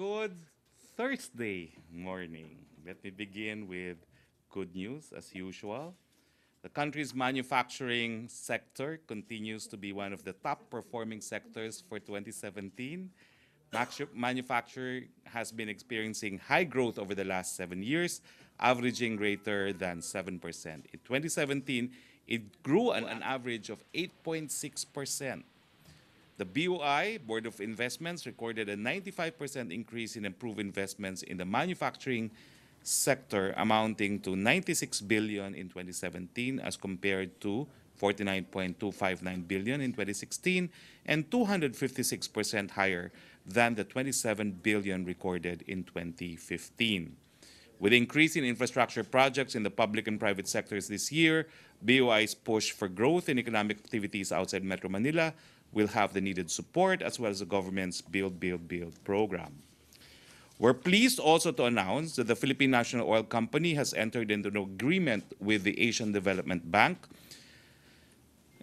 Good Thursday morning. Let me begin with good news as usual. The country's manufacturing sector continues to be one of the top performing sectors for 2017. Manufacturing has been experiencing high growth over the last 7 years, averaging greater than 7%. In 2017, it grew at an average of 8.6%. The BOI, Board of Investments, recorded a 95% increase in improved investments in the manufacturing sector, amounting to 96 billion in 2017 as compared to 49.259 billion in 2016 and 256% higher than the 27 billion recorded in 2015. With increase in infrastructure projects in the public and private sectors this year, BOI's push for growth in economic activities outside Metro Manila will have the needed support as well as the government's Build, Build, Build program. We're pleased also to announce that the Philippine National Oil Company has entered into an agreement with the Asian Development Bank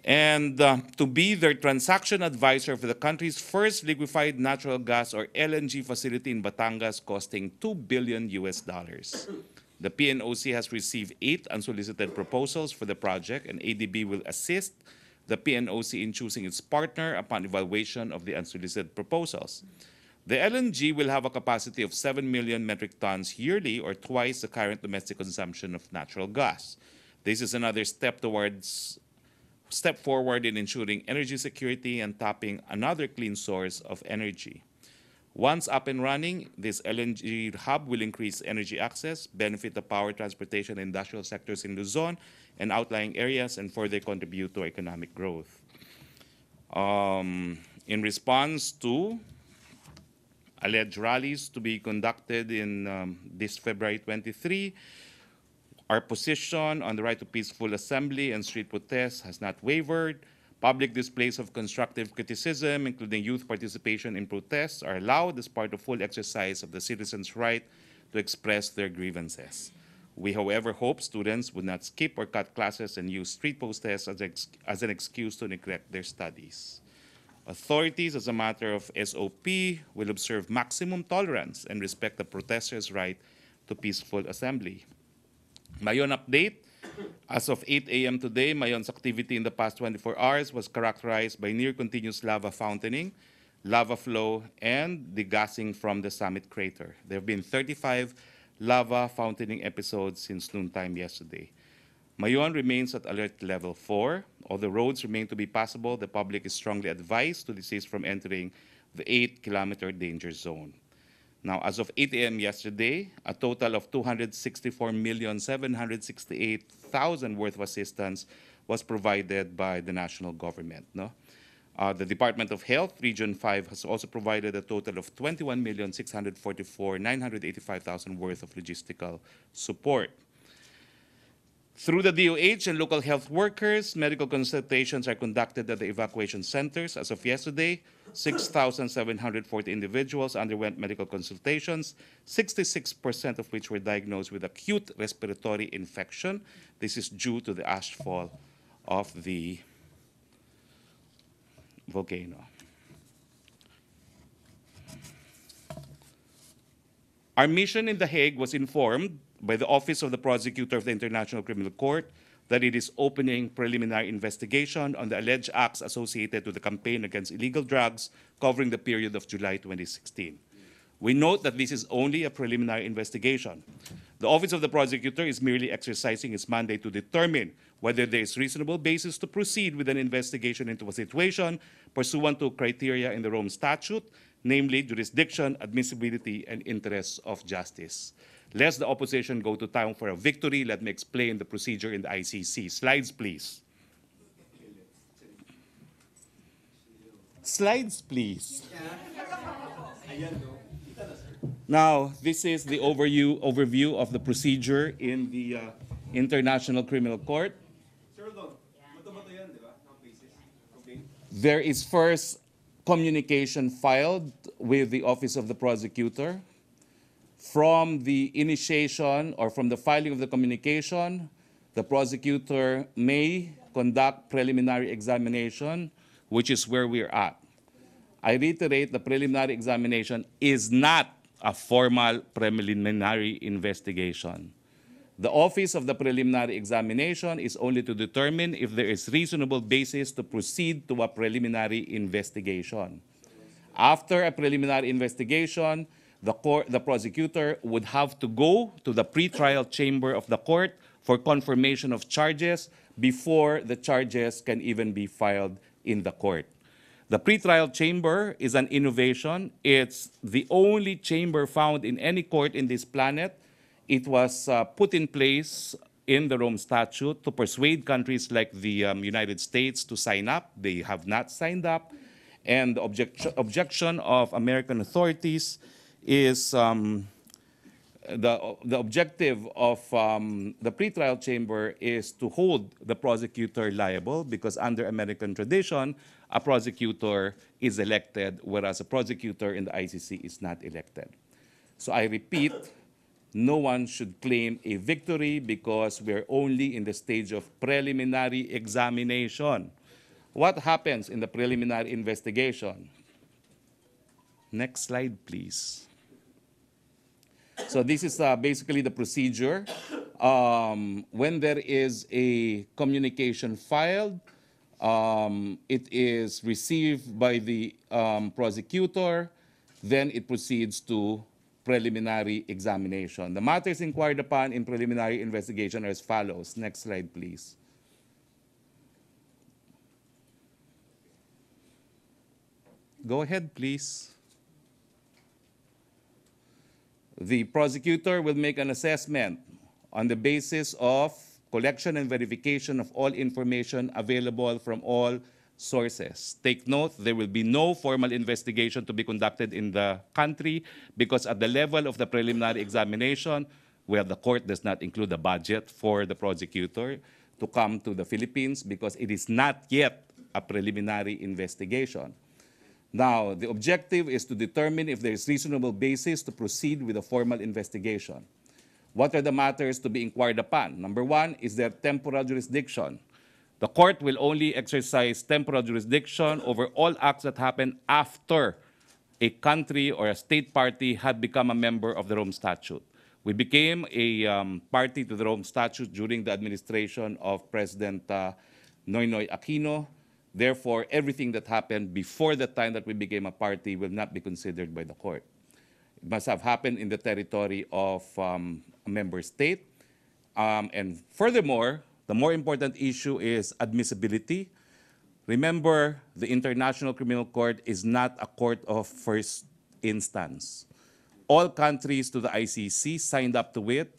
and to be their transaction advisor for the country's first liquefied natural gas or LNG facility in Batangas costing $2 billion US. The PNOC has received 8 unsolicited proposals for the project, and ADB will assist the PNOC in choosing its partner upon evaluation of the unsolicited proposals. The LNG will have a capacity of 7 million metric tons yearly, or twice the current domestic consumption of natural gas. This is another step forward in ensuring energy security and tapping another clean source of energy. Once up and running, this LNG hub will increase energy access, benefit the power, transportation, and industrial sectors in Luzon and outlying areas, and further contribute to economic growth. In response to alleged rallies to be conducted in this February 23, our position on the right to peaceful assembly and street protests has not wavered. Public displays of constructive criticism, including youth participation in protests, are allowed as part of full exercise of the citizens' right to express their grievances. We, however, hope students would not skip or cut classes and use street protests as an excuse to neglect their studies. Authorities, as a matter of SOP, will observe maximum tolerance and respect the protesters' right to peaceful assembly. Mayon update. As of 8 a.m. today, Mayon's activity in the past 24 hours was characterized by near-continuous lava fountaining, lava flow, and degassing from the summit crater. There have been 35 lava fountaining episodes since noontime yesterday. Mayon remains at alert level 4. Although roads remain to be passable, the public is strongly advised to desist from entering the 8-kilometer danger zone. Now, as of 8 a.m. yesterday, a total of 264,768,000 worth of assistance was provided by the national government. No? The Department of Health, Region 5, has also provided a total of 21,644,985,000 worth of logistical support. Through the DOH and local health workers, medical consultations are conducted at the evacuation centers. As of yesterday, 6,740 individuals underwent medical consultations, 66% of which were diagnosed with acute respiratory infection. This is due to the ashfall of the volcano. Our mission in The Hague was informed by the Office of the Prosecutor of the International Criminal Court that it is opening preliminary investigation on the alleged acts associated with the campaign against illegal drugs covering the period of July 2016. We note that this is only a preliminary investigation. The Office of the Prosecutor is merely exercising its mandate to determine whether there is reasonable basis to proceed with an investigation into a situation pursuant to criteria in the Rome Statute, namely jurisdiction, admissibility, and interests of justice. Lest the opposition go to town for a victory, let me explain the procedure in the ICC. Slides, please. Slides, please. Now, this is the overview of the procedure in the International Criminal Court. There is first communication filed with the Office of the Prosecutor. From the initiation or from the filing of the communication, the prosecutor may conduct preliminary examination, which is where we're at. I reiterate, the preliminary examination is not a formal preliminary investigation. The Office of the Preliminary Examination is only to determine if there is reasonable basis to proceed to a preliminary investigation. After a preliminary investigation, the prosecutor would have to go to the pretrial chamber of the court for confirmation of charges before the charges can even be filed in the court. The pretrial chamber is an innovation. It's the only chamber found in any court in this planet. It was put in place in the Rome Statute to persuade countries like the United States to sign up. They have not signed up. And the objection of American authorities is the objective of the pretrial chamber is to hold the prosecutor liable, because under American tradition, a prosecutor is elected, whereas a prosecutor in the ICC is not elected. So I repeat, no one should claim a victory because we're only in the stage of preliminary examination. What happens in the preliminary investigation? Next slide, please. So this is basically the procedure. When there is a communication filed, it is received by the prosecutor, then it proceeds to preliminary examination. The matters inquired upon in preliminary investigation are as follows. Next slide, please. Go ahead, please. The prosecutor will make an assessment on the basis of collection and verification of all information available from all sources. Take note, there will be no formal investigation to be conducted in the country because at the level of the preliminary examination, well, the court does not include a budget for the prosecutor to come to the Philippines because it is not yet a preliminary investigation. Now, the objective is to determine if there is reasonable basis to proceed with a formal investigation. What are the matters to be inquired upon? Number one, is there temporal jurisdiction? The court will only exercise temporal jurisdiction over all acts that happen after a country or a state party had become a member of the Rome Statute. We became a party to the Rome Statute during the administration of President Noynoy Aquino. Therefore, everything that happened before the time that we became a party will not be considered by the court. It must have happened in the territory of a member state. And furthermore, the more important issue is admissibility. Remember, the International Criminal Court is not a court of first instance. All countries to the ICC signed up to it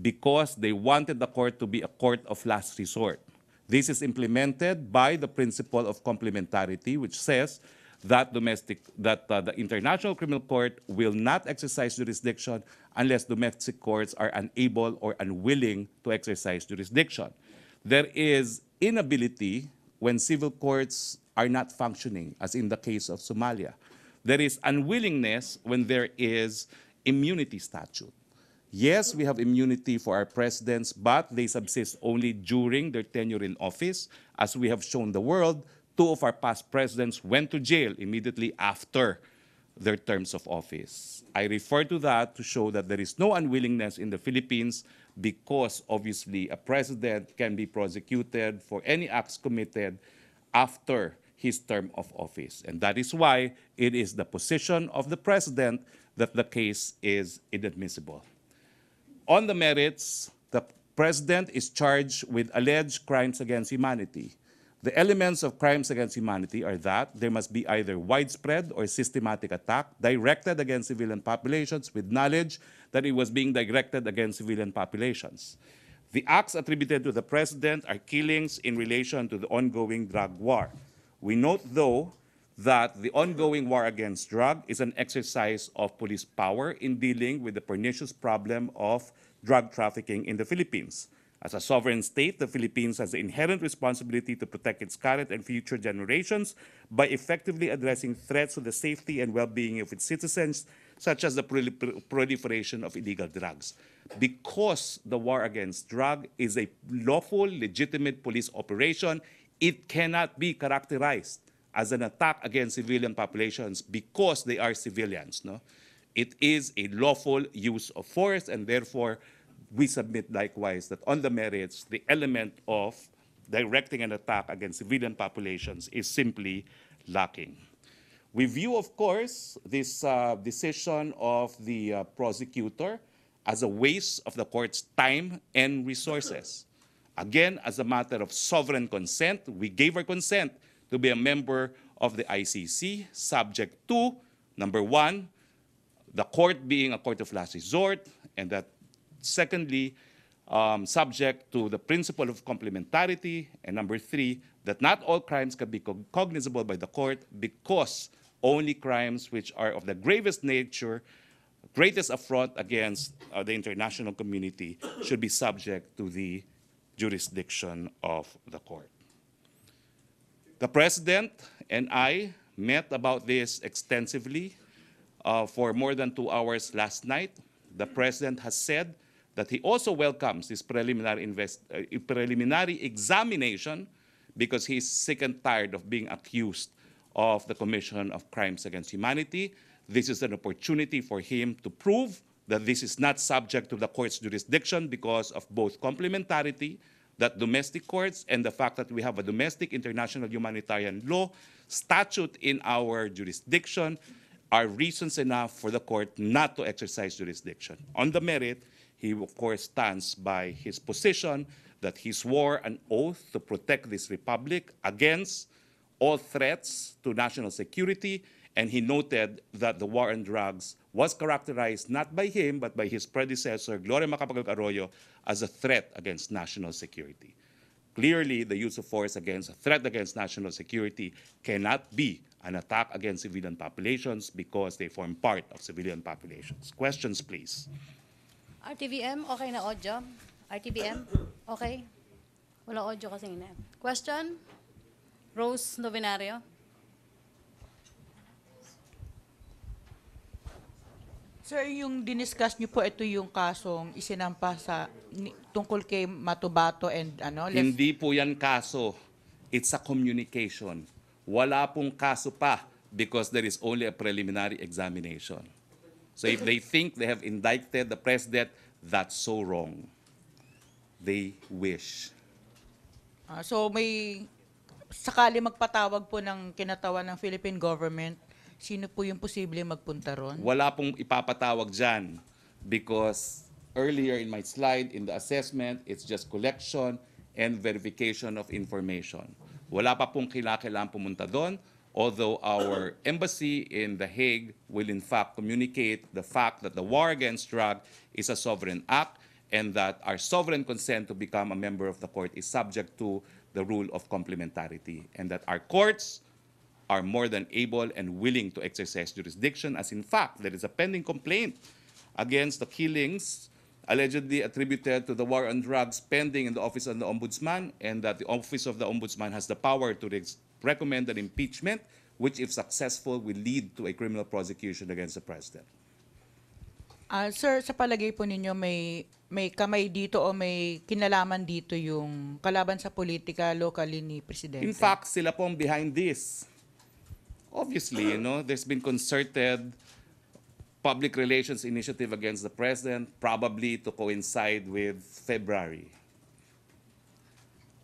because they wanted the court to be a court of last resort. This is implemented by the principle of complementarity, which says that the International Criminal Court will not exercise jurisdiction unless domestic courts are unable or unwilling to exercise jurisdiction. There is inability when civil courts are not functioning, as in the case of Somalia. There is unwillingness when there is immunity statute. Yes, we have immunity for our presidents, but they subsist only during their tenure in office. As we have shown the world, 2 of our past presidents went to jail immediately after their terms of office. I refer to that to show that there is no unwillingness in the Philippines because obviously a president can be prosecuted for any acts committed after his term of office. And that is why it is the position of the president that the case is inadmissible. On the merits, the president is charged with alleged crimes against humanity. The elements of crimes against humanity are that there must be either widespread or systematic attack directed against civilian populations with knowledge that it was being directed against civilian populations. The acts attributed to the president are killings in relation to the ongoing drug war. We note, though, that the ongoing war against drug is an exercise of police power in dealing with the pernicious problem of drug trafficking in the Philippines. As a sovereign state, the Philippines has the inherent responsibility to protect its current and future generations by effectively addressing threats to the safety and well-being of its citizens, such as the proliferation of illegal drugs. Because the war against drug is a lawful, legitimate police operation, it cannot be characterized as an attack against civilian populations because they are civilians. No? it is a lawful use of force, and therefore we submit likewise that on the merits, the element of directing an attack against civilian populations is simply lacking. We view, of course, this decision of the prosecutor as a waste of the court's time and resources. Again, as a matter of sovereign consent, we gave our consent to be a member of the ICC, subject to, number one, the court being a court of last resort, and that secondly, subject to the principle of complementarity, and number three, that not all crimes can be cognizable by the court because only crimes which are of the gravest nature, greatest affront against the international community should be subject to the jurisdiction of the court. The President and I met about this extensively for more than 2 hours last night. The President has said that he also welcomes this preliminary examination because he's sick and tired of being accused of the commission of crimes against humanity. This is an opportunity for him to prove that this is not subject to the court's jurisdiction because of both complementarity, that domestic courts, and the fact that we have a domestic international humanitarian law statute in our jurisdiction are reasons enough for the court not to exercise jurisdiction. On the merit, he of course stands by his position that he swore an oath to protect this republic against all threats to national security, and he noted that the war on drugs was characterized not by him but by his predecessor, Gloria Macapagal-Arroyo, as a threat against national security. Clearly, the use of force against a threat against national security cannot be an attack against civilian populations because they form part of civilian populations. Questions, please. RTVM, okay na audio? RTVM, okay? Wala audio kasi na. Question? Rose Novenario. Sir, yung diniscuss niyo po, ito yung kasong isinampa tungkol kay Matubato and Hindi po yan kaso. It's a communication. Wala pong kaso pa because there is only a preliminary examination. So if they think they have indicted the president, that's so wrong. They wish. So may sakali magpatawag po ng kinatawan ng Philippine government, sino po yung posible magpunta ron? Wala pong ipapatawag dyan because earlier in my slide, in the assessment, it's just collection and verification of information. Wala pa pong kailangan pumunta doon, although our embassy in The Hague will in fact communicate the fact that the war against drug is a sovereign act and that our sovereign consent to become a member of the court is subject to the rule of complementarity, and that our courts are more than able and willing to exercise jurisdiction, as in fact, there is a pending complaint against the killings allegedly attributed to the war on drugs pending in the Office of the Ombudsman, and that the Office of the Ombudsman has the power to recommend an impeachment, which, if successful, will lead to a criminal prosecution against the president. Sir, sa palagay po ninyo, may kamay dito o may kinalaman dito yung kalaban sa politika locally ni Presidente? In fact, sila pong behind this. Obviously, there's been concerted public relations initiative against the president, probably to coincide with February.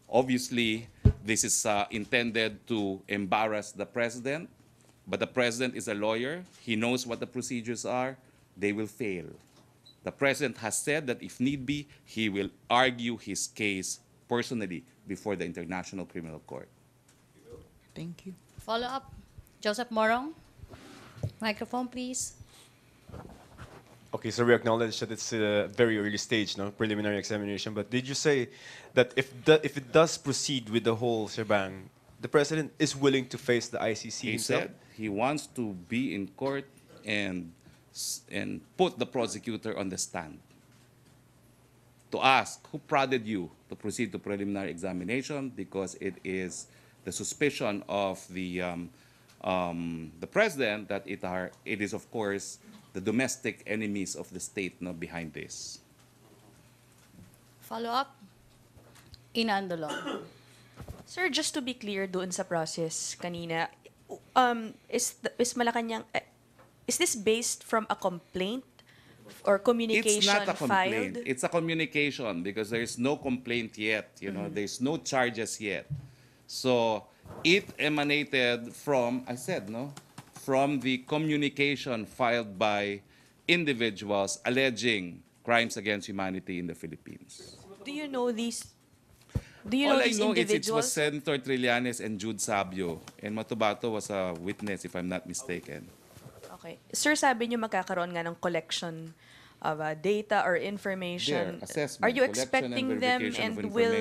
Obviously, this is intended to embarrass the president, but the president is a lawyer. He knows what the procedures are. They will fail. The president has said that if need be, he will argue his case personally before the International Criminal Court. Thank you. Follow up. Joseph Morong. Microphone, please. Okay, so we acknowledge that it's a very early stage, no, preliminary examination. But did you say that if it does proceed with the whole shebang, the president is willing to face the ICC He himself? said he wants to be in court and put the prosecutor on the stand to ask who prodded you to proceed to preliminary examination, because it is the suspicion of the president that it is, of course, the domestic enemies of the state behind this. Follow up. Ina Andolong. Sir, just to be clear doon sa process kanina, is Malacañang, is this based from a complaint or communication It's not a complaint. filed? It's a communication because there is no complaint yet. There's no charges yet. So it emanated from, I said, no, from the communication filed by individuals alleging crimes against humanity in the Philippines. Do you know these? Do you All know I these know is it was individuals? Senator Trillanes and Jude Sabio, and Matubato was a witness, if I'm not mistaken. Okay. Sir, sabi niyo magkakaroon nga ng collection of data or information. There, assessment, Are you collection and expecting them, verification of and will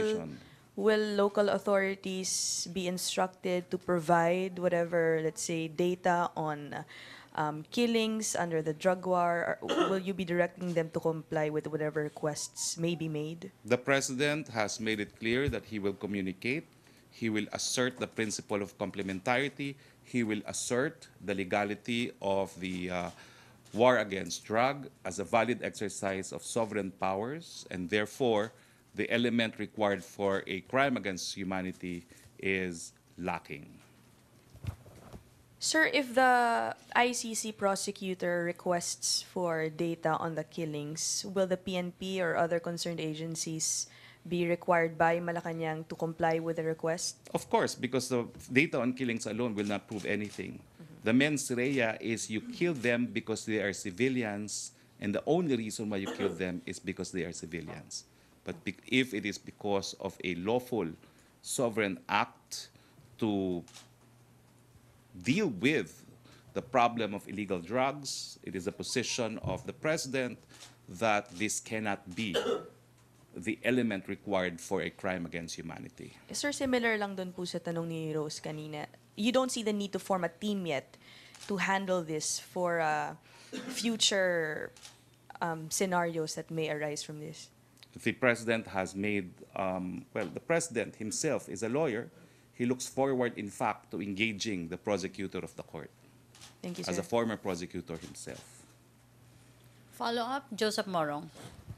information. local authorities be instructed to provide whatever, let's say, data on killings under the drug war? Or will you be directing them to comply with whatever requests may be made? The President has made it clear that he will communicate, he will assert the principle of complementarity, he will assert the legality of the war against drug as a valid exercise of sovereign powers, and therefore the element required for a crime against humanity is lacking. Sir, if the ICC prosecutor requests for data on the killings, will the PNP or other concerned agencies be required by Malacañang to comply with the request? Of course, because the data on killings alone will not prove anything. The mens rea is you kill them because they are civilians, and the only reason why you kill them is because they are civilians. But if it is because of a lawful sovereign act to deal with the problem of illegal drugs, it is the position of the President that this cannot be the element required for a crime against humanity. Sir, similar lang dun po sa tanong ni Rose kanina. You don't see the need to form a team yet to handle this for future scenarios that may arise from this? The President has made, the President himself is a lawyer. He looks forward, in fact, to engaging the prosecutor of the court Thank you, as sir. a former prosecutor himself. Follow-up, Joseph Morong.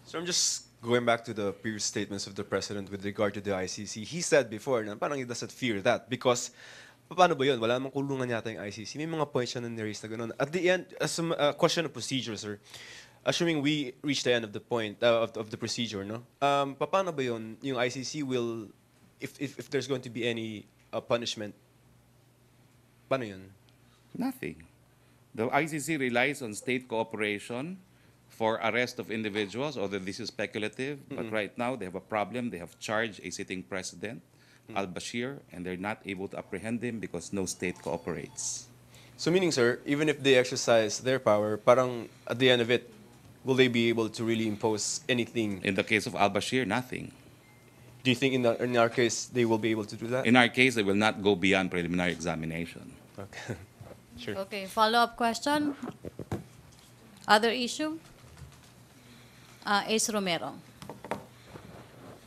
So I'm just going back to the previous statements of the president with regard to the ICC. He said before na parang he doesn't fear that because paano ba yun? Wala namang kulungan yata yung ICC. May mga points siya na niraise na ganun. At the end, as a question of procedure, sir, assuming we reach the end of the point of the procedure, no? Paano ba yun? Yung ICC will, if there's going to be any punishment, paano yun? Nothing. The ICC relies on state cooperation for arrest of individuals, although this is speculative. But right now, they have a problem. They have charged a sitting president, al-Bashir, and they're not able to apprehend him because no state cooperates. So meaning, sir, even if they exercise their power, parang at the end of it, will they be able to really impose anything? In the case of al-Bashir, nothing. Do you think in our case, they will be able to do that? In our case, they will not go beyond preliminary examination. Okay. Sure. Okay, follow-up question. Other issue? Ace Romero.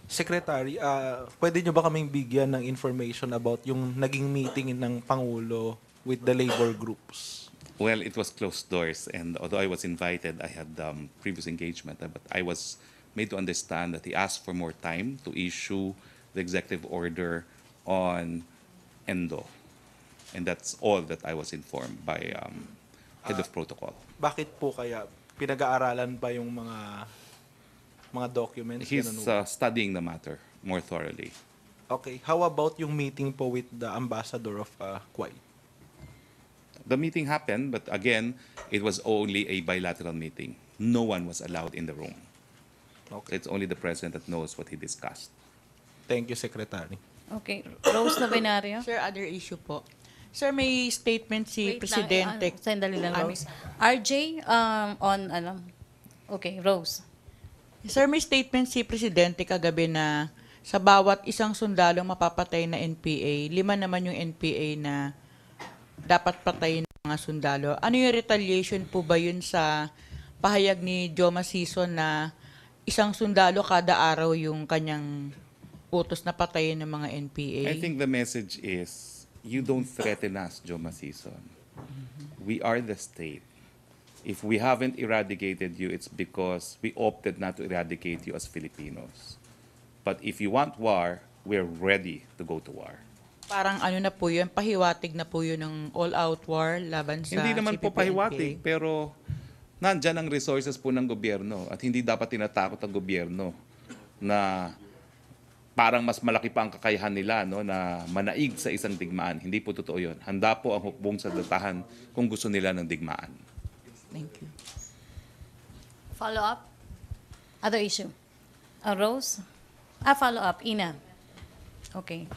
Secretary, pwede nyo ba kaming bigyan ng information about yung naging meeting ng Pangulo with the labor groups? Well, it was closed doors, and although I was invited, I had previous engagement, but I was made to understand that he asked for more time to issue the executive order on ENDO. And that's all that I was informed by head of protocol. Bakit po kaya pinag-aaralan pa yung mga documents? He's Ganun po. studying the matter more thoroughly. Okay, how about yung meeting po with the ambassador of Kuwait? The meeting happened, but again, it was only a bilateral meeting. No one was allowed in the room. Okay. It's only the president that knows what he discussed. Thank you, Secretary. Okay, Rose Novenario. Sir, other issue po. Sir, may statement si Presidente. Sandali lang, Rose. RJ, okay, Rose. Sir, may statement si Presidente kagabi na sa bawat isang sundalong mapapatay na NPA, 5 naman yung NPA na dapat patayin ng mga sundalo. Ano yung retaliation po ba yun sa pahayag ni Joma Sison na isang sundalo kada araw yung kanyang utos na patayin ng mga NPA? I think the message is, you don't threaten us, Joma Sison. We are the state. If we haven't eradicated you, it's because we opted not to eradicate you as Filipinos. But if you want war, we're ready to go to war. Parang ano na po yun, pahiwatig na po yun ng all-out war laban sa Hindi naman po CPP-NPA. pahiwatig, pero nandyan ang resources po ng gobyerno at hindi dapat tinatakot ang gobyerno na parang mas malaki pa ang kakayahan nila no, na manaig sa isang digmaan. Hindi po totoo yun. Handa po ang hukbong sa datahan kung gusto nila ng digmaan. Thank you. Follow up? Other issue? Rose? Follow up. Ina. Okay.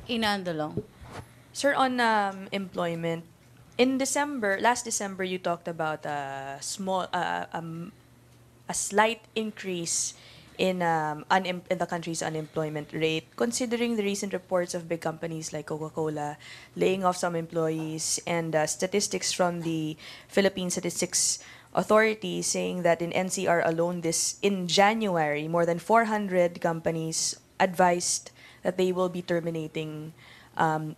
Ina Andolong. Sir, on employment, in last December, you talked about a slight increase in the country's unemployment rate. Considering the recent reports of big companies like Coca-Cola laying off some employees and statistics from the Philippine Statistics Authority saying that in NCR alone, in January, more than 400 companies advised that they will be terminating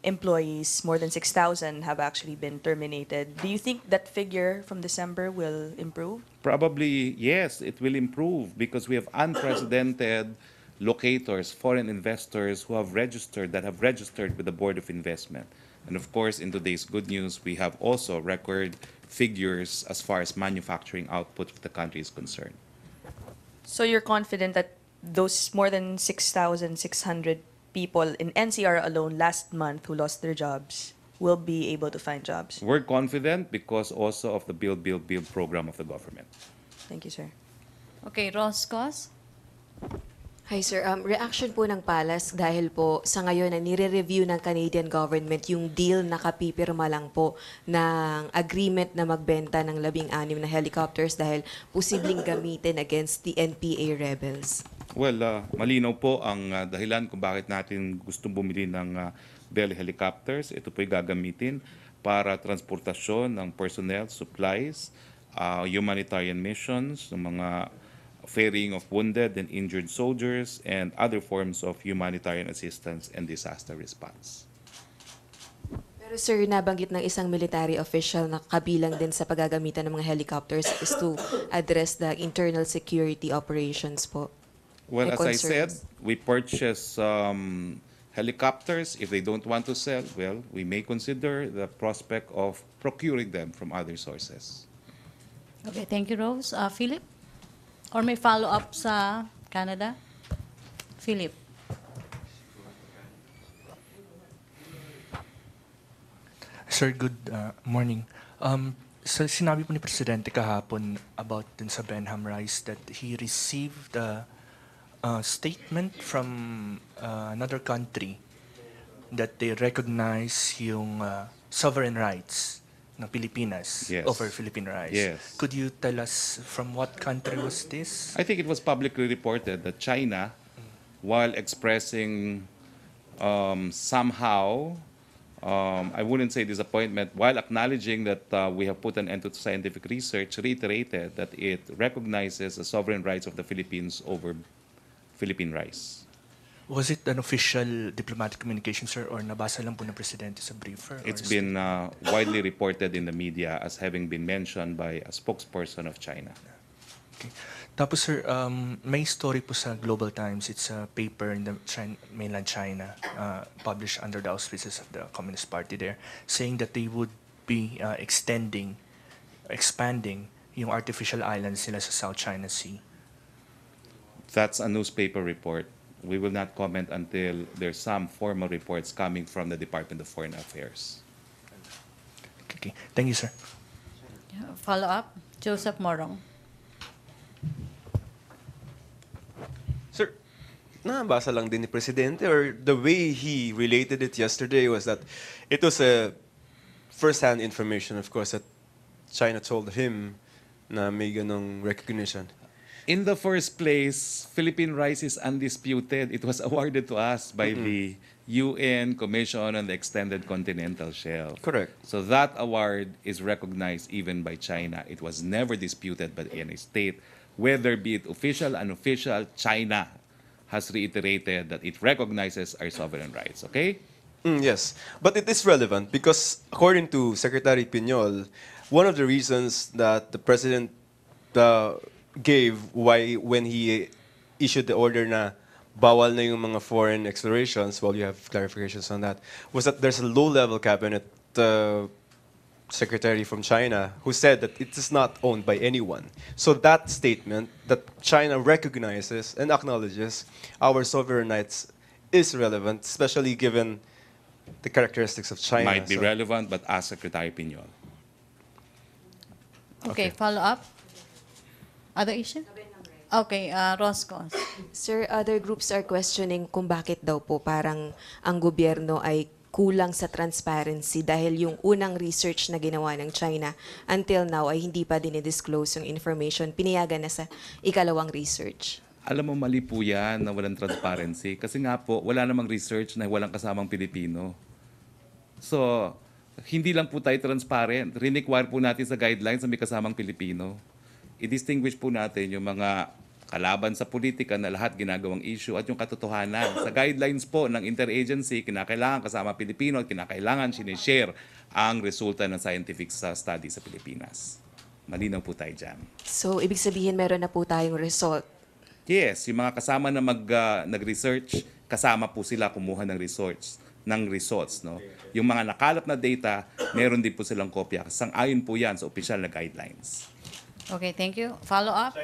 employees. More than 6,000 have actually been terminated. Do you think that figure from December will improve? Probably, yes, it will improve because we have unprecedented locators, foreign investors who have registered with the Board of Investment. And of course, in today's good news, we have also record figures as far as manufacturing output of the country is concerned. So you're confident that those more than 6,600 people in NCR alone last month who lost their jobs will be able to find jobs? We're confident because also of the Build, Build, Build program of the government. Thank you, sir. Okay, Roscos? Hi sir, reaction po ng Palas dahil po sa ngayon na nire-review ng Canadian government yung deal na kapipirma lang po ng agreement na magbenta ng 16 na helicopters dahil posibleng gamitin against the NPA rebels. Well, malinaw po ang dahilan kung bakit natin gustong bumili ng Bell helicopters. Ito po'y gagamitin para transportasyon ng personnel, supplies, humanitarian missions, ng mga ferrying of wounded and injured soldiers, and other forms of humanitarian assistance and disaster response. Pero sir, nabanggit ng isang military official na kabilang din sa paggagamitan ng mga helicopters is to address the internal security operations po. Well, May as I said, concerns. we purchase helicopters. If they don't want to sell, well, we may consider the prospect of procuring them from other sources. Okay, thank you, Rose. Philip? Or may follow-up sa Canada? Philip? Sir, good morning. So sinabi po ni Presidente kahapon about dun sa Benham Rice that he received a statement from another country that they recognize yung sovereign rights ng Pilipinas Yes. over Philippine rice. Yes. Could you tell us from what country was this? I think it was publicly reported that China, while expressing somehow, I wouldn't say disappointment, while acknowledging that we have put an end to scientific research, reiterated that it recognizes the sovereign rights of the Philippines over Philippine rice. Was it an official diplomatic communication, sir, or nabasa lang po ng Presidente sa briefer? It's been widely reported in the media as having been mentioned by a spokesperson of China. Okay. Tapos sir, may story po sa Global Times. It's a paper in the mainland China, published under the auspices of the Communist Party there, saying that they would be expanding yung artificial islands nila sa South China Sea. That's a newspaper report. We will not comment until there's some formal reports coming from the Department of Foreign Affairs. Okay. Thank you, sir. Follow-up? Joseph Morong? Sir, nabasa lang din ni Presidente or the way he related it yesterday was that it was a first-hand information, of course, that China told him na may ganong recognition. In the first place, Philippine rice is undisputed. It was awarded to us by the UN Commission on the Extended Continental Shelf. Correct. So that award is recognized even by China. It was never disputed by any state. Whether be it official, unofficial, China has reiterated that it recognizes our sovereign rights. Okay? Yes, but it is relevant because according to Secretary Piñol, one of the reasons that the President gave why when he issued the order na bawal na yung mga foreign explorations, well, you have clarifications on that, was that there's a low-level cabinet secretary from China who said that it is not owned by anyone. So that statement that China recognizes and acknowledges our sovereign rights is relevant, especially given the characteristics of China. Might be So- relevant, but ask Secretary Piñol. Okay, follow up. Other issue? Okay, Rosco. Sir, other groups are questioning kung bakit daw po parang ang gobyerno ay kulang sa transparency dahil yung unang research na ginawa ng China until now ay hindi pa dinidisclose yung information. Pinayagan na sa ikalawang research. Alam mo, mali po yan na walang transparency. Kasi nga po, wala namang research na walang kasamang Pilipino. So, hindi lang po tayo transparent. Require po natin sa guidelines na may kasamang Pilipino. I-distinguish po natin yung mga kalaban sa politika na lahat ginagawang issue at yung katotohanan. Sa guidelines po ng interagency, kinakailangan kasama Pilipino at kinakailangan sinishare ang resulta ng scientific study sa Pilipinas. Malinaw po tayo dyan. So, ibig sabihin meron na po tayong result. Yes, yung mga kasama na nag-research, kasama po sila kumuha ng results. No? Yung mga nakalap na data, meron din po silang kopya. Sang-ayon po yan sa official na guidelines. Okay, thank you. Follow up?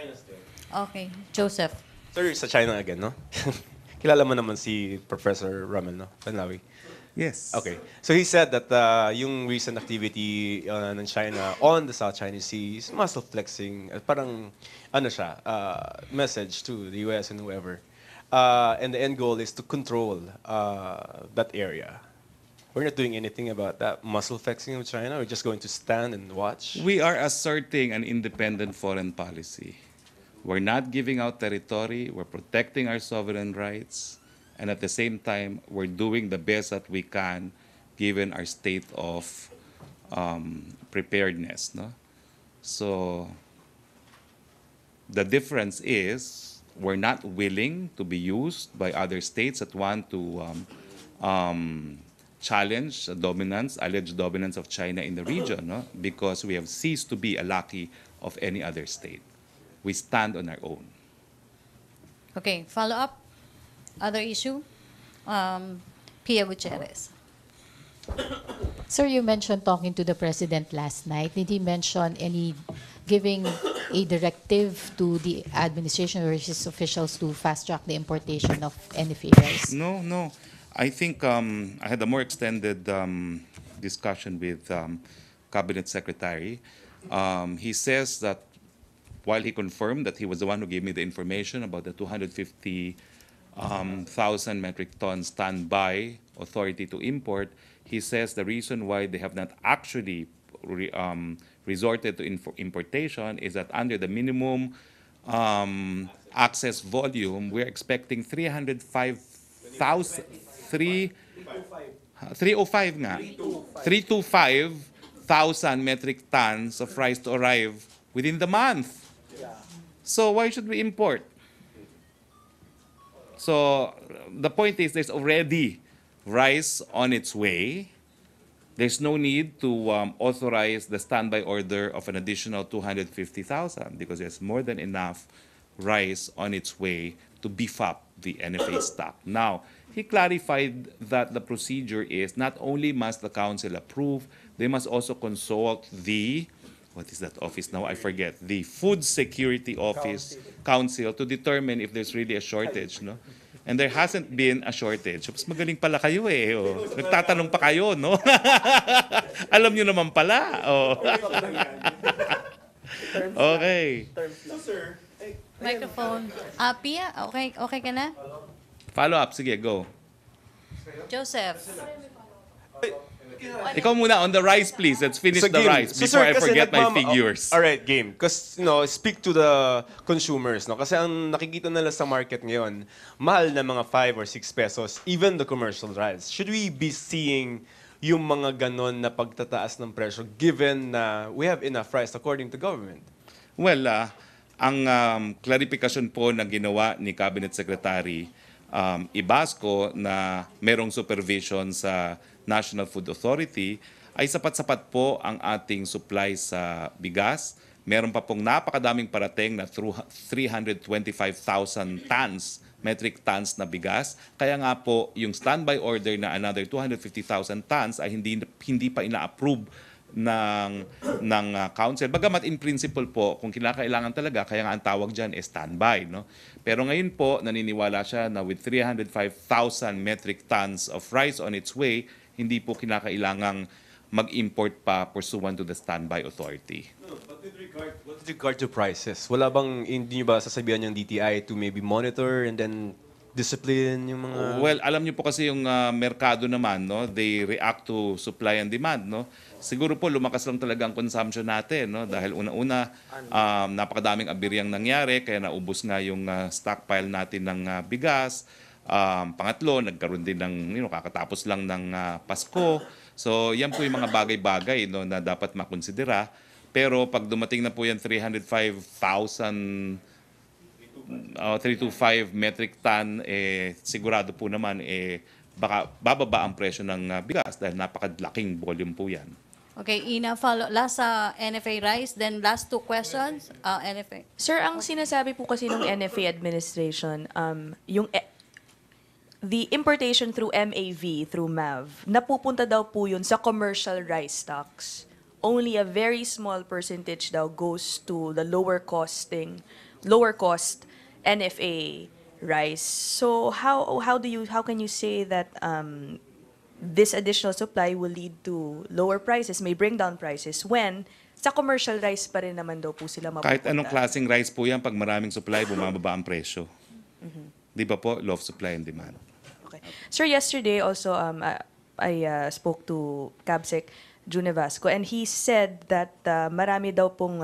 Okay, Joseph. Sir, sa China again, no? Kilala mo naman si Professor Ramel, no? Panlawi. Yes. Okay. So he said that yung recent activity ng China on the South China Sea is muscle flexing. Parang, ano siya, message to the US and whoever. And the end goal is to control that area. We're not doing anything about that muscle flexing of China. We're just going to stand and watch. We are asserting an independent foreign policy. We're not giving out territory. We're protecting our sovereign rights. And at the same time, we're doing the best that we can given our state of preparedness. No? So the difference is we're not willing to be used by other states that want to challenge the alleged dominance of China in the region, no? Because we have ceased to be a lackey of any other state. We stand on our own. Okay, follow up. Other issue? Pia Gutierrez. Sir, you mentioned talking to the president last night. Did he mention any giving a directive to the administration or his officials to fast-track the importation of NFA rice? No. I think I had a more extended discussion with Cabinet Secretary. He says that while he confirmed that he was the one who gave me the information about the 250,000 metric tons standby authority to import, he says the reason why they have not actually resorted to importation is that under the minimum access volume, we're expecting 325,000 metric tons of rice to arrive within the month. So why should we import? So the point is there's already rice on its way. There's no need to authorize the standby order of an additional 250,000 because there's more than enough rice on its way to beef up the NFA stock. Now, he clarified that the procedure is not only must the council approve, they must also consult the, what is that office now? I forget. The Food Security Office Council to determine if there's really a shortage, no? And there hasn't been a shortage. Mas magaling pala kayo eh. Oh. Nagtatanong pa kayo, no? Alam nyo naman pala. Oh. Okay. Microphone. Pia, okay ka na? Follow up. Sige, go. Joseph. Ikaw muna on the rice, please. Let's finish the game. rice So, before sir, I kasi forget my figures. All right, game. Because, speak to the consumers, no? Kasi ang nakikita nila sa market ngayon, mahal na mga 5 or 6 pesos, even the commercial rice. Should we be seeing yung mga ganon na pagtataas ng presyo given na we have enough rice according to government? Well, ang clarification po na ginawa ni Cabinet Secretary Ibasco na merong supervision sa National Food Authority ay sapat-sapat po ang ating supply sa bigas. Meron pa pong napakadaming parating na 325,000 tons metric tons na bigas. Kaya nga po, yung standby order na another 250,000 tons ay hindi pa ina-approve ng council. Bagamat in principle po, kung kinakailangan talaga, kaya nga ang tawag dyan is standby. No? Pero ngayon po, naniniwala siya na with 305,000 metric tons of rice on its way, hindi po kinakailangang mag-import pa pursuant to the standby authority. No, but with regard to prices, wala bang, hindi nyo ba sasabihan yung DTI to maybe monitor and then discipline yung mga... Well, alam niyo po kasi yung merkado naman, no? They react to supply and demand, no? Siguro po lumakas lang talaga ang consumption natin, no? Dahil una-una napakadaming abiryang nangyari kaya naubos nga yung stockpile natin ng bigas. Pangatlo, nagkaroon din ng kakatapos lang ng Pasko. So, yan po yung mga bagay-bagay, no, na dapat makonsidera. Pero pag dumating na po yan 305,000 325 metric ton, sigurado po naman baka bababa ang presyo ng bigas dahil napakalaking volume po yan. Okay, Ina, follow. Last NFA rice, then last two questions, NFA. Sir, ang sinasabi po kasi ng NFA administration, the importation through MAV, through MAV, napupunta daw po yun sa commercial rice stocks. Only a very small percentage daw goes to the lower cost NFA rice. So how can you say that this additional supply will lead to lower prices, may bring down prices when sa commercial rice pa rin naman daw po sila mapupunta? Kahit anong klaseng rice po yan, pag maraming supply, bumababa ang presyo. Di ba po? Law of supply and demand. Okay. Sir, yesterday also I spoke to Cabsec Junevasco and he said that marami daw pong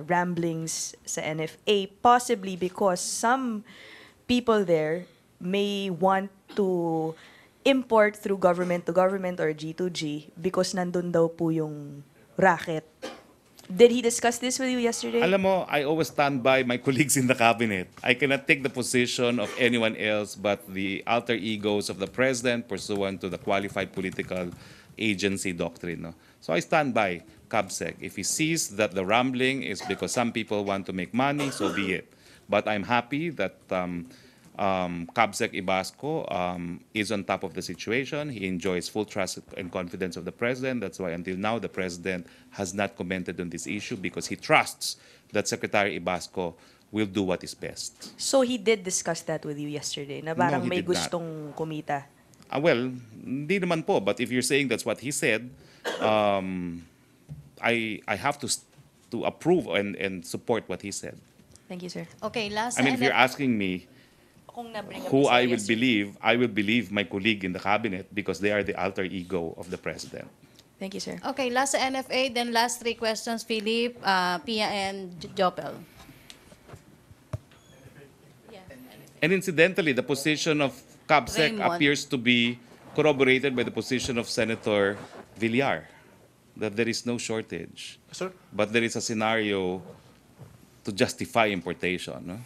ramblings sa NFA, possibly because some people there may want to import through government to government or G2G because nandun daw po yung racket. Did he discuss this with you yesterday? Alam mo, I always stand by my colleagues in the cabinet. I cannot take the position of anyone else but the alter egos of the president pursuant to the qualified political agency doctrine. No? So I stand by Cabsec. If he sees that the rambling is because some people want to make money, so be it. But I'm happy that Cabsec Ibasco is on top of the situation. He enjoys full trust and confidence of the president. That's why until now the president has not commented on this issue because he trusts that Secretary Ibasco will do what is best. So he did discuss that with you yesterday, na parang No, he may did not. gustong kumita. Well, hindi naman po. But if you're saying that's what he said, I have to approve and support what he said. Thank you, sir. Okay, last I mean, if you're asking me Kung na-bring up who ni sir I will yesterday. believe, I will believe my colleague in the cabinet because they are the alter ego of the president. Thank you, sir. Okay, last NFA, then last three questions, Philip, Pia, and Jopel. And incidentally, the position of Cabsec Raymond. appears to be corroborated by the position of Senator Villar, that there is no shortage, Sir? but there is a scenario to justify importation. No?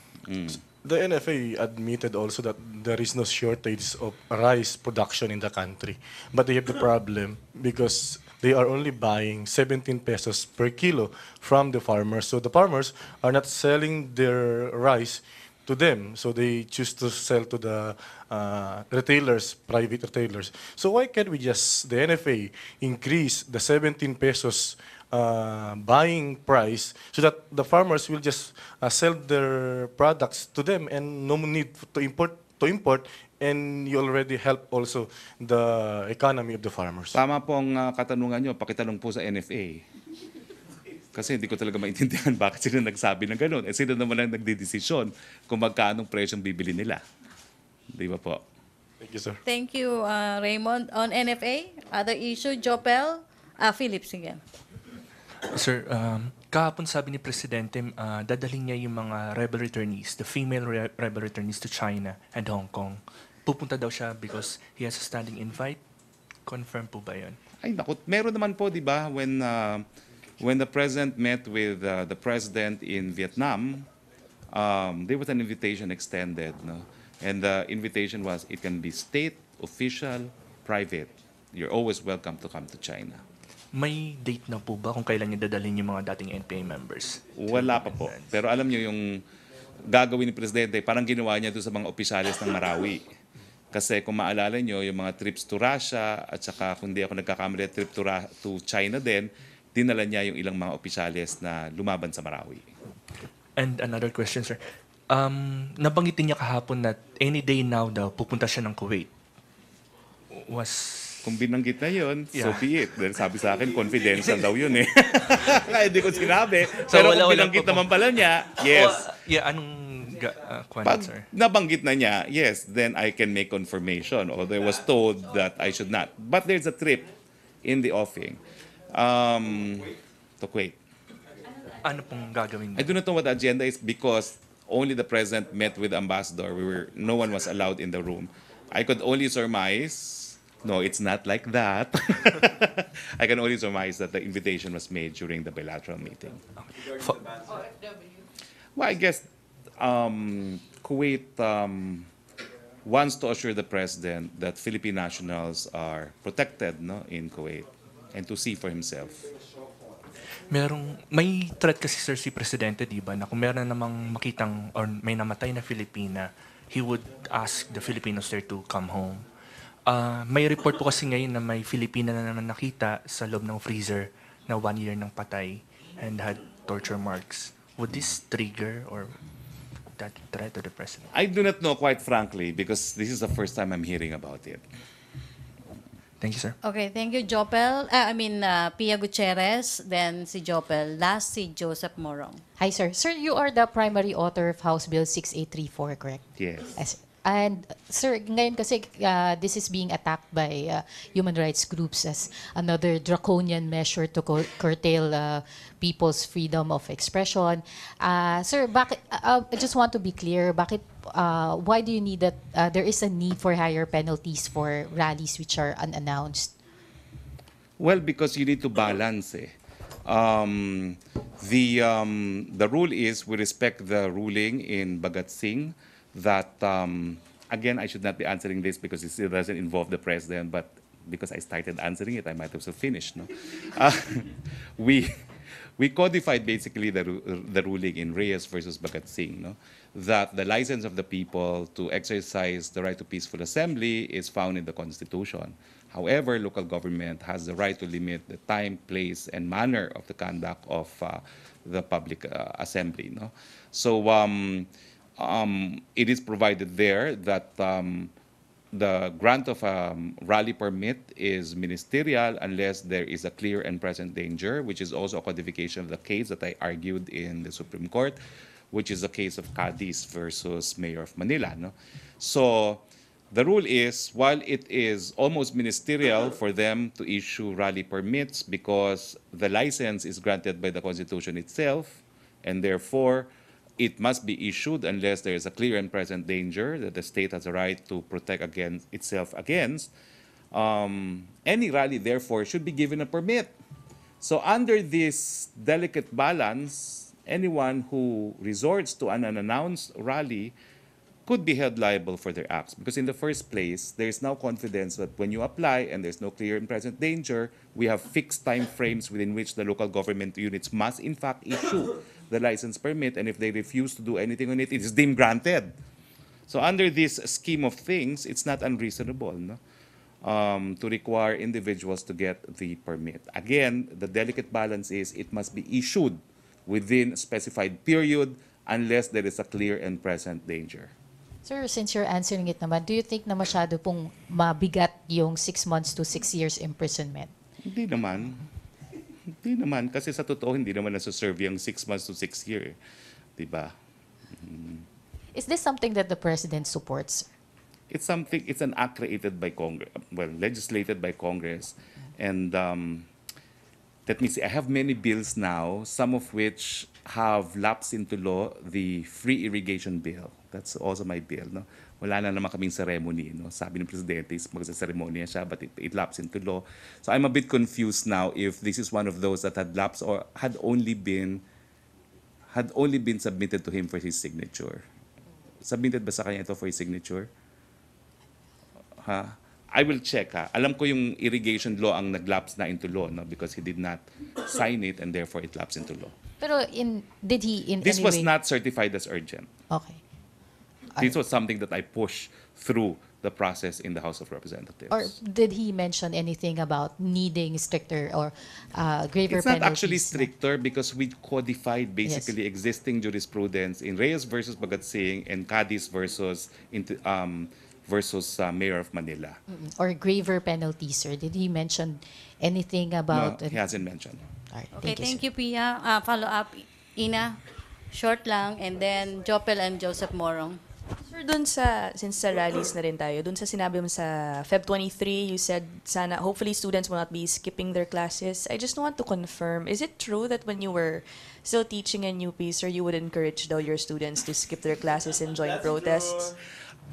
The NFA admitted also that there is no shortage of rice production in the country. But they have the problem because they are only buying 17 pesos per kilo from the farmers. So the farmers are not selling their rice to them. So they choose to sell to the retailers, private retailers. So why can't we just, the NFA, increase the 17 pesos buying price so that the farmers will just sell their products to them and no need to import and you already help also the economy of the farmers. Tama po ang katanungan nyo, pakitanong po sa NFA. Kasi hindi ko talaga maintindihan bakit sila nagsabi ng ganun. Sila naman ang nagdidesisyon kung magkano presyong bibili nila. Di ba po? Thank you, sir. Thank you, Raymond. On NFA, other issue, Jopel, Philip, sige. Sir, kahapon sabi ni Presidente, dadaling niya yung mga rebel returnees, the female rebel returnees to China and Hong Kong. Pupunta daw siya because he has a standing invite. Confirm po ba yun? Ay, naku, meron naman po, di ba, when the president met with the president in Vietnam, there was an invitation extended. No? And the invitation was, it can be state, official, private. You're always welcome to come to China. May date na po ba kung kailan niya dadalhin yung mga dating NPA members? Wala pa po. Pero alam niyo yung gagawin ni Presidente, parang ginawa niya doon sa mga opisyalis ng Marawi. Kasi kung maalala nyo, yung mga trips to Russia at saka kung di ako nagkakamali, trip to China din, dinala niya yung ilang mga opisyalis na lumaban sa Marawi. And another question, sir. Nabanggitin niya kahapon na any day now daw pupunta siya ng Kuwait. Kung binanggit na yun, so Yeah. be it. Dahil sabi sa akin, confidential daw yun eh. Kaya hindi ko sinabi. So, Pero wala kung binanggit po- naman pala niya, yes. Anong Pag sir? nabanggit na niya, yes, then I can make confirmation. Although I was told that I should not. But there's a trip in the offing to Kuwait. Ano pong gagawin I niya? do not know what the agenda is because only the president met with the ambassador. No one was allowed in the room. I could only surmise. No, it's not like that. I can only surmise that the invitation was made during the bilateral meeting. Well, I guess Kuwait wants to assure the president that Philippine nationals are protected, no, in Kuwait and to see for himself. May threat kasi sir si Presidente, di ba, na kung meron namang makitang or may namatay na Filipina, he would ask the Filipinos there to come home. May report po kasi ngayon na may Filipina na naman nakita sa loob ng freezer na 1 year ng patay and had torture marks. Would this trigger or that threat to the president? I do not know, quite frankly, because this is the first time I'm hearing about it. Thank you, sir. Okay, thank you, Jopel. Pia Gutierrez, then si Jopel. Last, si Joseph Morong. Hi, sir. Sir, you are the primary author of House Bill 6834, correct? Yes. And sir, ngayon kasi this is being attacked by human rights groups as another draconian measure to curtail people's freedom of expression. Sir, I just want to be clear, why do you need that? There is a need for higher penalties for rallies which are unannounced. Well, because you need to balance. The rule is we respect the ruling in Bhagat Singh that, again, I should not be answering this because it still doesn't involve the president, but because I started answering it, I might as well finish. No? We codified basically the ruling in Reyes versus Bhagat Singh, no? That the license of the people to exercise the right to peaceful assembly is found in the Constitution. However, local government has the right to limit the time, place, and manner of the conduct of the public assembly. No? So it is provided there that the grant of a rally permit is ministerial unless there is a clear and present danger, which is also a codification of the case that I argued in the Supreme Court, which is the case of Cadiz versus Mayor of Manila. No? So the rule is, while it is almost ministerial for them to issue rally permits because the license is granted by the Constitution itself, and therefore it must be issued unless there is a clear and present danger that the state has a right to protect itself against. Any rally, therefore, should be given a permit. So under this delicate balance, anyone who resorts to an unannounced rally could be held liable for their acts. Because in the first place, there is now confidence that when you apply and there's no clear and present danger, we have fixed time frames within which the local government units must in fact issue the license permit, and if they refuse to do anything on it, it is deemed granted. So under this scheme of things, it's not unreasonable, no? To require individuals to get the permit. Again, the delicate balance is it must be issued within a specified period unless there is a clear and present danger. Sir, since you're answering it naman, do you think na masyado pong mabigat yung 6 months to 6 years imprisonment? Hindi naman. Hindi naman. Kasi sa totoo, hindi naman nasa-serve yung 6 months to 6 years. Diba? Is this something that the president supports? It's an act created by Congress, well, legislated by Congress. And let me see, I have many bills now, some of which have lapsed into law, the free irrigation bill. That's also my bill. No? Wala na naman kaming ceremony. No? Sabi ng Presidente, magsa-ceremonya siya, but it lapsed into law. So I'm a bit confused now if this is one of those that had lapsed or had only been submitted to him for his signature. Submitted ba sa kanya ito for his signature? Ha? I will check. Ha? Alam ko yung irrigation law ang naglapse na into law, no? Because he did not sign it and therefore it lapsed into law. Pero did he in This any was way? not certified as urgent. Okay. This was something that I pushed through the process in the House of Representatives. Or did he mention anything about needing stricter or graver It's not penalties? actually stricter because we codified basically existing jurisprudence in Reyes versus Bagatsing and Cadiz versus Mayor of Manila. Or graver penalties, sir? Did he mention anything about? No, he hasn't mentioned. All right, Okay, thank you, sir. Pia. Follow up, Ina. Short lang, and then Jopel and Joseph Morong. Sir, since sa rallies na rin tayo, dun sa sinabi mo sa Feb 23, you said sana hopefully students will not be skipping their classes. I just want to confirm, is it true that when you were still teaching in UP, sir, you would encourage your students to skip their classes and join protests?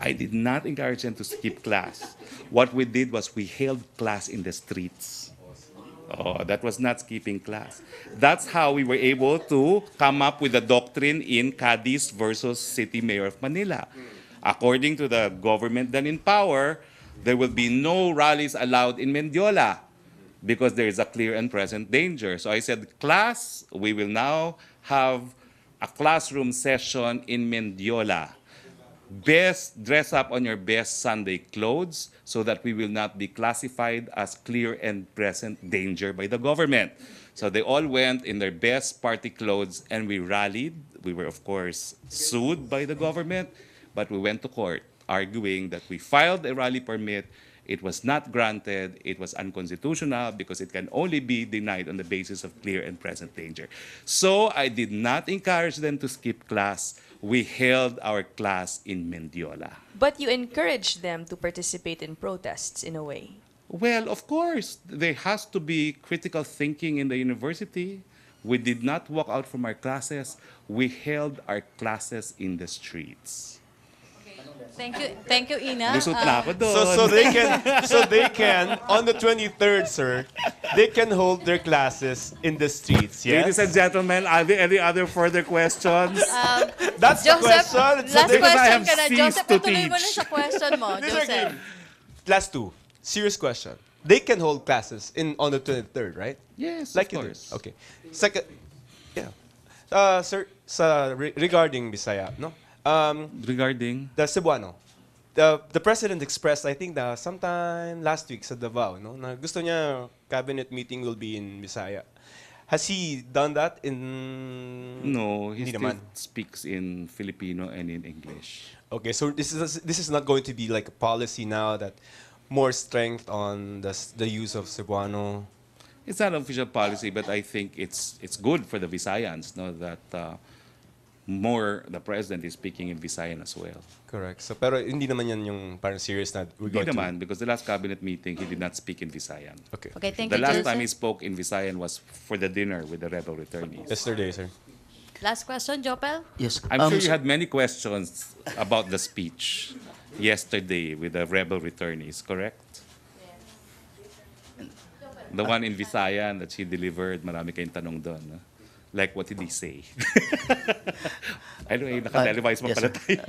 I did not encourage them to skip class. What we did was we held class in the streets. Oh, that was not skipping class. That's how we were able to come up with a doctrine in Cadiz versus City Mayor of Manila. According to the government then in power, there will be no rallies allowed in Mendiola because there is a clear and present danger. So I said, class, we will now have a classroom session in Mendiola. Best dress up on your best Sunday clothes so that we will not be classified as clear and present danger by the government. So they all went in their best party clothes and we rallied. We were, of course, sued by the government, but we went to court arguing that we filed a rally permit. It was not granted. It was unconstitutional because it can only be denied on the basis of clear and present danger. So I did not encourage them to skip class. We held our class in Mendiola. But you encouraged them to participate in protests in a way. Well, of course, there has to be critical thinking in the university. We did not walk out from our classes. We held our classes in the streets. Thank you, Ina. Lusot na ako doon. So they can on the 23rd, sir, they can hold their classes in the streets. Yes. Ladies and gentlemen, are there any other further questions? That's the Joseph, question. last Because I question have ka na. ceased Joseph, to ituloy mo na teach. sa question mo, Joseph. Last two. Serious question. They can hold classes on the 23rd, right? Yes, Like of you did. course. Okay. Second, yeah. Sir, regarding Bisaya, no? Regarding? The Cebuano. The president expressed, I think, sometime last week sa Davao, no, na gusto niya cabinet meeting will be in Bisaya. Has he done that in? No, he Hindi still naman. speaks in Filipino and in English. Okay, so this is not going to be like a policy now that more strength on the use of Cebuano. It's not an official policy, but I think it's good for the Visayans, no, that the president is speaking in Visayan as well. Correct. So pero hindi naman yan yung parang serious na we're Hindi going to. naman, because the last cabinet meeting, he did not speak in Visayan. Okay. Okay, thank The you, last Joseph. time he spoke in Visayan was for the dinner with the rebel returnees. Yesterday, sir. Last question, Jopel. Yes. I'm sure you had many questions about the speech yesterday with the rebel returnees, correct? The one in Visayan that she delivered, marami kayong tanong doon. No? Like, what did he say? Anyway, naka-televise mo yes, pala sir. tayo.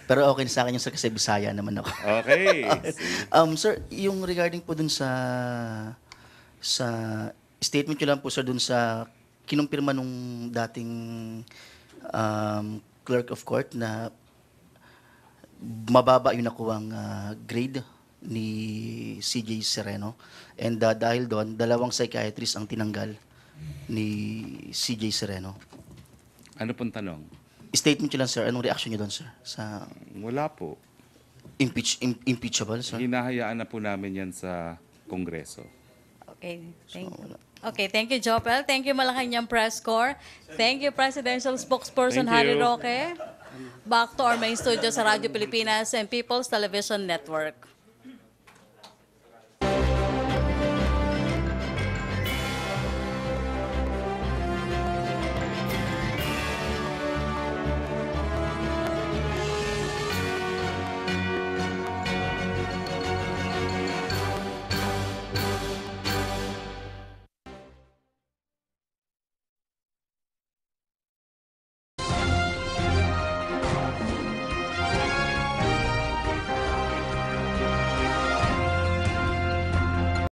Pero okay sa akin yung sa kasi Bisaya naman ako. Okay. Sir, yung regarding po dun sa statement nyo lang po sir dun sa kinumpirma nung dating clerk of court na mababa yung nakuwang grade ni CJ Sereno. And dahil doon, 2 psychiatrist ang tinanggal ni CJ Sereno. Ano pong tanong? Statement nyo lang sir, anong reaction nyo doon sir? Sa Wala po. impeachable sir? Hinahayaan na po namin yan sa Kongreso. Okay, thank you, Jopel. Thank you, Malacañang Press Corps. Thank you, Presidential Spokesperson Thank you. Harry Roque. Back to our main studio sa Radyo Pilipinas and People's Television Network.